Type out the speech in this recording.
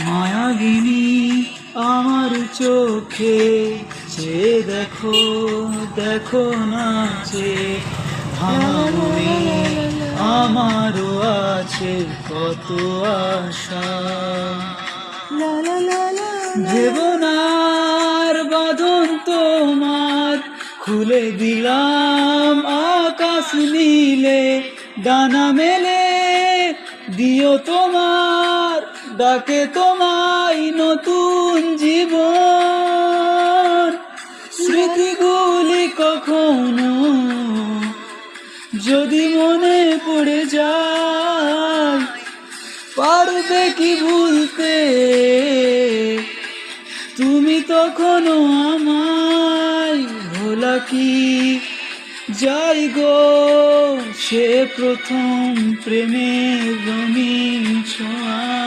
মায়াবিনী আমার চোখে চেয়ে দেখো, দেখো নাচে ভাঙা মনে আমারও আছে কত আশা। দেবনার বাঁধন তোমার খুলে দিলাম আকাশ নীলে, ডানা মেলে দিও তোমার ডাকে তোমায় নতুন জীবন। স্মৃতিগুলি কখনো যদি মনে পড়ে যায়, পারবে কি ভুলতে তুমি তখনও আমায়? ভোলা কি যাই গো সে প্রথম প্রেমের রঙিন ছোঁয়া।